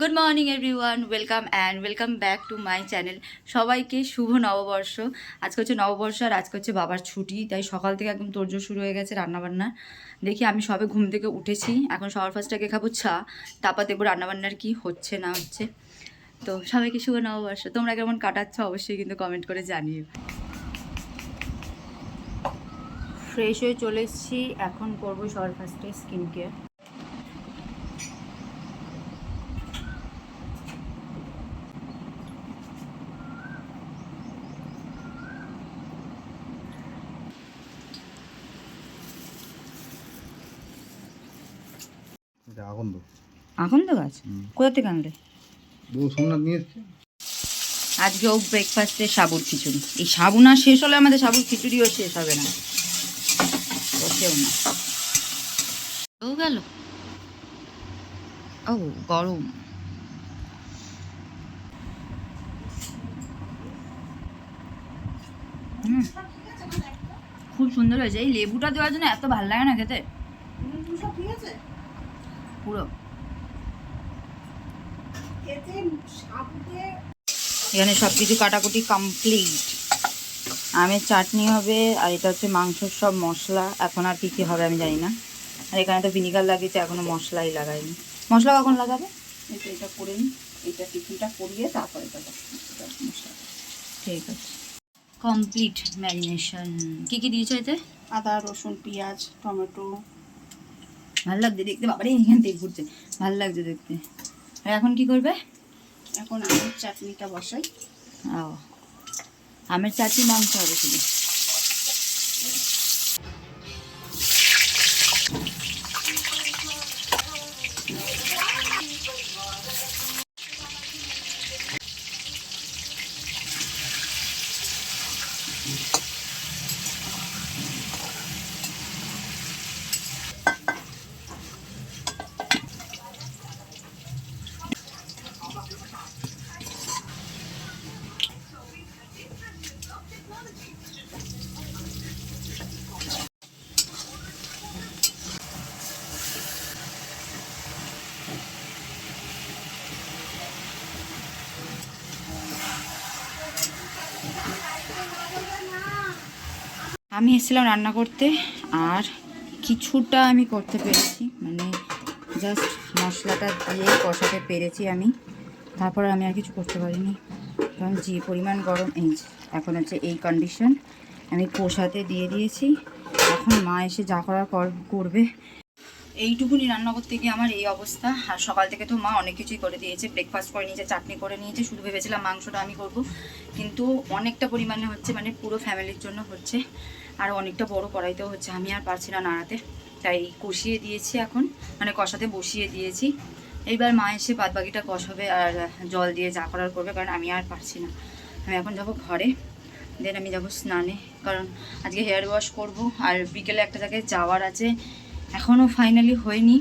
Good morning everyone, welcome back to my channel. সবাইকে শুভ নববর্ষ। আজকে হচ্ছে নববর্ষ আর আজকে হচ্ছে বাবার ছুটি, তাই সকাল থেকে একদম তোড়জোড় শুরু হয়ে গেছে রান্নাবান্না। দেখি আমি সবে ঘুম থেকে উঠেছি, এখন সবার ফার্স্টটাকে খাবো চা, তারপর দেখবো রান্নাবান্নার কি হচ্ছে না হচ্ছে। তো সবাইকে শুভ নববর্ষ। তোমরা কেমন কাটাচ্ছ অবশ্যই কিন্তু কমেন্ট করে জানিও। ফ্রেশ হয়ে চলে এসেছি, এখন করবো সবার ফার্স্টে স্কিন কেয়ার। আকন্দ গাছ কোথা থেকে আনলে? আজকে ও ব্রেকফাস্টে সাবুর খিচুড়ি। এই সাবু না শেষ হলে আমাদের সাবুর খিচুড়িও শেষ হবে না, বসেও না। ও গেল, ও গরম। খুব সুন্দর হয়েছে। এই লেবুটা দেওয়ার জন্য এত ভালো লাগে না খেতে, পুরো। এখানে সব কিছু কাটাকুটি কমপ্লিট। আমের চাটনি হবে, আর এটা হচ্ছে মাংসর সব মশলা। এখন আর কী হবে আমি জানি না। আর এখানে তো ভিনিগার লাগিয়েছে, এখনো মশলাই লাগাইনি। মশলা কখন লাগাবে? এটা করে নিই, এটা টিফিনটা করিয়ে তারপরে মশলা। ঠিক আছে, কমপ্লিট ম্যারিনেশন। কী কী দিয়েছো এতে? আদা, রসুন, পেঁয়াজ, টমেটো। ভালো লাগছে দেখতে, বাবারে এখান থেকে ঘুরছে, ভালো লাগছে দেখতে। আর এখন কি করবে? এখন আমের চাটনিটা বসাই। ও, আমের চাটনি মাংস হবে শুধু। আমি এসেছিলাম রান্না করতে, আর কিছুটা আমি করতে পেরেছি, মানে জাস্ট মশলাটা দিয়ে কষাতে পেরেছি আমি। তারপর আমি আর কিছু করতে পারিনি, কারণ যে পরিমাণ গরম। এই এখন হচ্ছে এই কন্ডিশন, আমি কষাতে দিয়ে দিয়েছি। এখন মা এসে যা করার করবে। এইটুকুনি রান্না করতে গিয়ে আমার এই অবস্থা। আর সকাল থেকে তো মা অনেক কিছুই করে দিয়েছে, ব্রেকফাস্ট করে নিয়েছে, চাটনি করে নিয়েছে। শুধু ভেবেছিলাম মাংসটা আমি করব, কিন্তু অনেকটা পরিমাণে হচ্ছে, মানে পুরো ফ্যামিলির জন্য হচ্ছে, আর অনেকটা বড় কড়াইতেও হচ্ছে। আমি আর পারছি না নাড়াতে, তাই কষিয়ে দিয়েছি এখন, মানে কষাতে বসিয়ে দিয়েছি। এইবার মা এসে বাদবাকিটা কষাবে আর জল দিয়ে যা করার করবে, কারণ আমি আর পারছি না। আমি এখন যাব ঘরে, দেন আমি যাব স্নানে, কারণ আজকে হেয়ার ওয়াশ করব। আর বিকেলে একটা জায়গায় যাওয়ার আছে, এখনও ফাইনালি হয়নি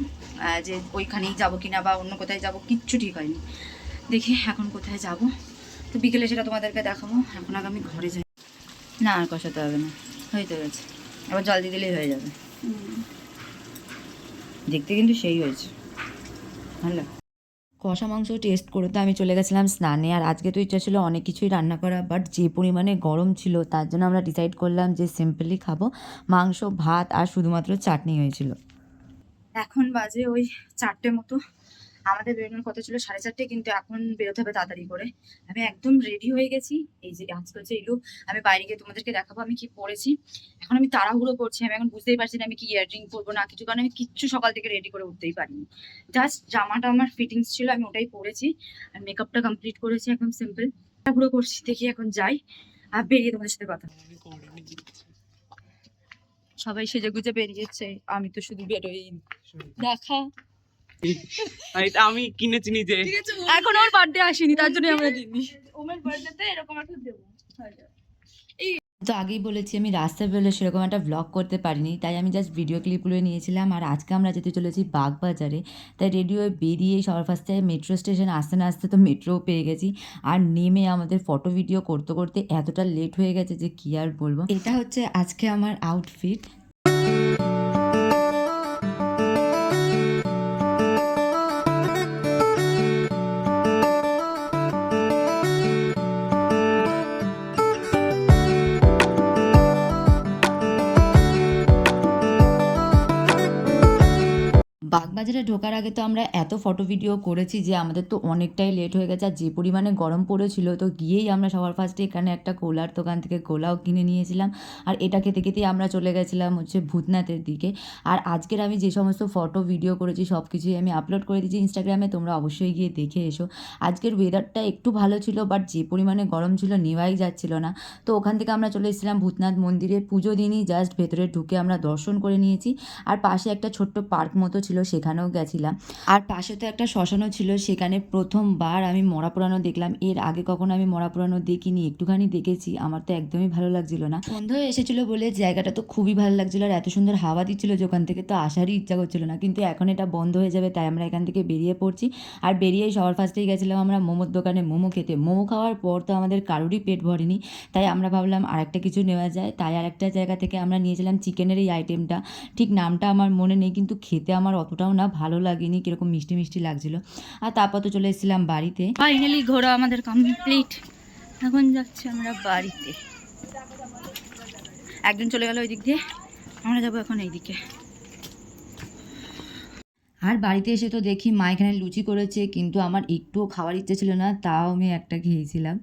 যে ওইখানেই যাবো কিনা বা অন্য কোথায় যাব, কিচ্ছু ঠিক হয়নি। দেখি এখন কোথায় যাব, তো বিকেলে সেটা তোমাদেরকে দেখাবো। এখন আগে আমি ঘরে যাই। না আর কষাতে হবে না, হয়ে গেছে। এবার জল দিয়ে দিলেই হয়ে যাবে। দেখতে কিন্তু সেই হয়েছে, ভালো। কষা মাংস টেস্ট করতে আমি চলে গেছিলাম স্নানে। আর আজকে তো ইচ্ছা ছিল অনেক কিছুই রান্না করা, বাট যে পরিমাণে গরম ছিল তার জন্য আমরা ডিসাইড করলাম যে সিম্পলি খাবো। মাংস, ভাত আর শুধুমাত্র চাটনি হয়েছিল। এখন বাজে ওই 4টে মতো। আমাদের বেরোনোর কথা ছিল 4:30, কিন্তু এখন বেরোতে হবে তাড়াতাড়ি করে। আমি একদম রেডি হয়ে গেছি। এই যে আজকে হচ্ছে এই লুক, আমি বাইরে গিয়ে তোমাদেরকে দেখাবো আমি কি পরেছি। এখন আমি তাড়াহুড়ো করছি, আমি এখন বুঝতেই পারছি না আমি কি ইয়াররিং করবো না কিছু, কারণ আমি কিচ্ছু সকাল থেকে রেডি করে উঠতেই পারিনি। জাস্ট জামাটা আমার ফিটিংস ছিল, আমি ওটাই পরেছি। আর মেকআপটা কমপ্লিট করেছি, একদম সিম্পল। তাড়াহুড়ো করছি, দেখি এখন যাই আর বেরিয়ে তোমাদের সাথে কথা। সবাই সেজে গুজে বেরিয়েছে, আমি তো শুধু বেরোই। দেখা আমি কিনেছি নিজে, এখন ওর বার্থডে আসেনি, তার জন্য আমরা দিইনি। ওমের বার্থডেতে এরকম একটা দেবো। তো আগেই বলেছি আমি রাস্তায় বেরোলে সেরকম একটা ব্লগ করতে পারিনি, তাই আমি জাস্ট ভিডিও ক্লিপগুলো নিয়েছিলাম। আর আজকে আমরা যেতে চলেছি বাগবাজারে, তাই রেডিও বেরিয়ে সবার ফার্স্টে মেট্রো স্টেশন আসতে না আসতে তো মেট্রোও পেয়ে গেছি। আর নেমে আমাদের ফটো ভিডিও করতে করতে এতটা লেট হয়ে গেছে যে কী আর বলবো। এটা হচ্ছে আজকে আমার আউটফিট। বাগবাজারে ঢোকার আগে তো আমরা এত ফটো ভিডিও করেছি যে আমাদের তো অনেকটাই লেট হয়ে গেছে, আর যে পরিমাণে গরম পড়েছিল তো গিয়েই আমরা সবার ফার্স্টে এখানে একটা কোলার দোকান থেকে কোলাও কিনে নিয়েছিলাম। আর এটা খেতে খেতেই আমরা চলে গেছিলাম হচ্ছে ভূতনাথের দিকে। আর আজকের আমি যে সমস্ত ফটো ভিডিও করেছি সব কিছুই আমি আপলোড করে দিয়েছি ইনস্টাগ্রামে, তোমরা অবশ্যই গিয়ে দেখে এসো। আজকের ওয়েদারটা একটু ভালো ছিল, বাট যে পরিমাণে গরম ছিল নেওয়াই যাচ্ছিল না। তো ওখান থেকে আমরা চলে এসেছিলাম ভূতনাথ মন্দিরে, পুজো দিনই জাস্ট ভেতরে ঢুকে আমরা দর্শন করে নিয়েছি। আর পাশে একটা ছোট্ট পার্ক মতো ছিল, সেখানেও গেছিলাম। আর পাশে তো একটা শ্মশানও ছিল, সেখানে প্রথমবার আমি মরা পোড়ানো দেখলাম। এর আগে কখনো আমি মরা পোড়ানো দেখিনি, একটুখানি দেখেছি, আমার তো একদমই ভালো লাগছিল না। সন্ধ্যা হয়ে এসেছিলো বলে জায়গাটা তো খুবই ভালো লাগছিল, আর এত সুন্দর হাওয়া দিচ্ছিল যে ওখান থেকে তো আসারই ইচ্ছা করছিল না। কিন্তু এখন এটা বন্ধ হয়ে যাবে, তাই আমরা এখান থেকে বেরিয়ে পড়ছি। আর বেরিয়েই সবার ফার্স্টেই গেছিলাম আমরা মোমোর দোকানে মোমো খেতে। মোমো খাওয়ার পর তো আমাদের কারোরই পেট ভরেনি, তাই আমরা ভাবলাম আরেকটা কিছু নেওয়া যায়। তাই আরেকটা জায়গা থেকে আমরা নিয়েছিলাম চিকেনের এই আইটেমটা, ঠিক নামটা আমার মনে নেই, কিন্তু খেতে আমার অতটাও না ভালো লাগেনি, কিরকম মিষ্টি মিষ্টি লাগছিল। আর তারপর তো চলে এসেছিলাম বাড়িতে। ফাইনালি ঘোরা আমাদের কমপ্লিট, এখন যাচ্ছি আমরা বাড়িতে। একজন চলে গেল ওই দিক দিয়ে, আমরা যাবো এখন এই দিকে। আর বাড়িতে এসে তো দেখি মা এখানে লুচি করেছে, কিন্তু আমার একটুও খাওয়ার ইচ্ছে ছিল না, তাও আমি একটা খেয়েছিলাম।